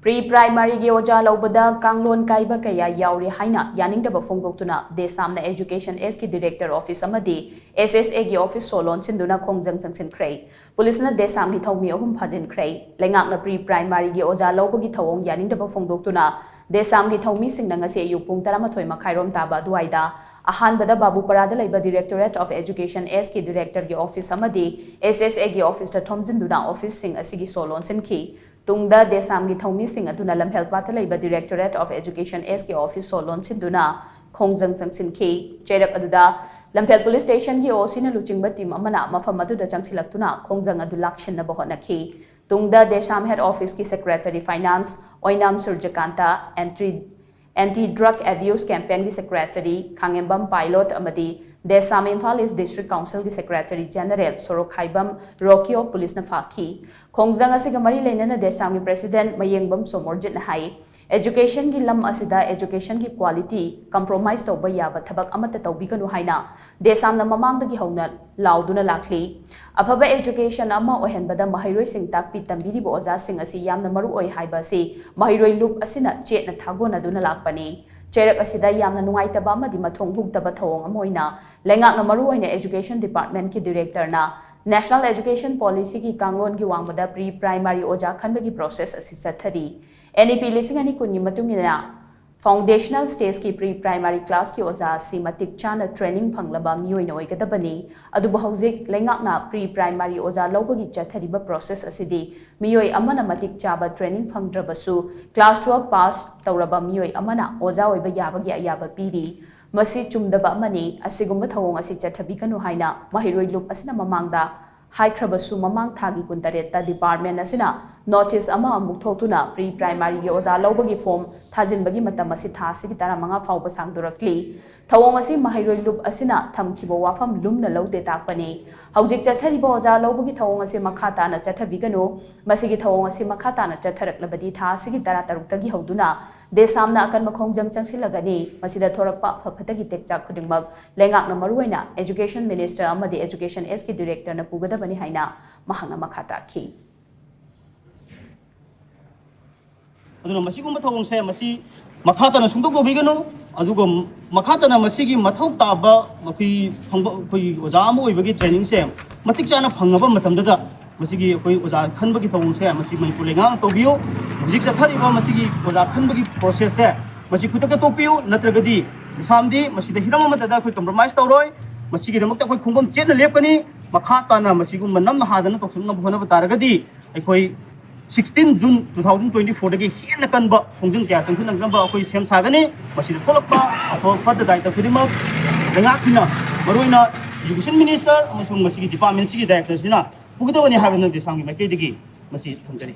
Pre-primary gi OJAH LOUBADA KANGLON KAIBA kaya YAORE HAINA YANINGDABA PHONGDOKTUNA Desam na Education S ki Director Office AMADI SSA gi Office LONSHINDUNA KHONGJANG CHANGSHINKHRE Police na Desam gi Thoumee Phajinkhre Lengak na pre-primary gi OJAH LOUBA gi thawong YANINGDABA PHONGDOKTUNA Desam gi Thoumee sing na ngasi ayuk pung 13 makhairom taba duaida ahanbada Babuparada laiba Directorate of Education S ki Director gi Office AMADI SSA gi Office ta thomjinduna Office sing asigi solonsinki Tungda Desam gi Thoumee sing aduna lamhel pata laiba Directorate of Education S ki Office solonshinduna KHONGJANG CHANGSHINKHRE cherak aduda lamhel Police Station gi osina luchingba team amana mafam aduda changsilaktuna KHONGJANG adu lakshinna bahonakhi Tungda Desam Head Office ki Secretary Finance Oinam Surjakanta Anti-Drug Abuse Campaign ki Secretary Khangembam Pilot amadi Desam Imphal East District Council ki Secretary General Sorokhaibam Rokyo Police na Fakhi KHONGJANG asiga mari leinana Desam ki President Mayengbam Somorjit na hai Education ki lam asida education ki quality compromise tawba yaba thabak amata tawbiganu haina Desam na mamangda gi hauna lauduna lakli afaba education ama ohenbada mahairoi sing takpi tambidi bo oja sing asi yamna maru oi haiba si mahairoi loop asina chet na thagona duna lakpani cherak asida yamna nungaitaba amadi mathong hugtaba thawong amoina lengak na maru oina education department ki director na National Education Policy ki KANGLON ki wangbada pre-primary OJAH khanbagi process asi sathari NEP lising ani kunni matungina foundational stage ki pre-primary class ki OJAH si matik chana training phanglaba miyoina oigadabani adubu hauzik lengakna pre-primary OJAH laubagi chathariba process asidi miyoi amana matik chaba training phangdrabasu class 12 pass tawraba miyoi amana OJAH oiba yabagi ayaba piri masi chumdaba amani asigumba thawong asi chathabikanu haina mahiroi loop asina mamangda haikhrabasu mamang thagi kuntareta department asina notice ama amuk thotuna pre-primary gi OJAH laubagi form thajinbagi matam asi thasi gi tara manga fawba sangdurakli thawong asi mahiroi loop asina thamkhibo wafam lumna laude takpani haujik chathariba OJAH laubagi thawong asi makhata na chathabiganu masigi thawong asi makhata na chatharaklabadi thasi gi tara taruktagi hauduna Desam na akan makhongjang changsilagani masida thorakpa phafatagi tekchak khudingmak lengak na maruina Education Minister amadi Education S ki Director na pugadabani haina mahangna makhata khi aduna masigumba thawong se masi makhata na sungdok dobigano aduga makhata na masigi mathau taba mapi OJAH amu oibagi training se matik chana phangaba matamdada masigi koi OJAH khanbagi thawong se masi Manipuri lengang tobiyo hujik chathariba masigi OJAH khanbagi process se masi kutaka topiyo natragadi samdi masida hiram amadada koi compromise tawroi masigi damakta koi khungbam chetna lepkani makhata na masigu manam na hadana toksumna bhona bataragadi koi 16 June 2024 dagi hina kanba khongjang kya changsin nangba koi sem sagani masida tholakpa afo fadda daita khurimak lengaksina maroina Education Minister amasung masigi department sigi director sina pugdawani habana Desam gi makai digi masi thamjani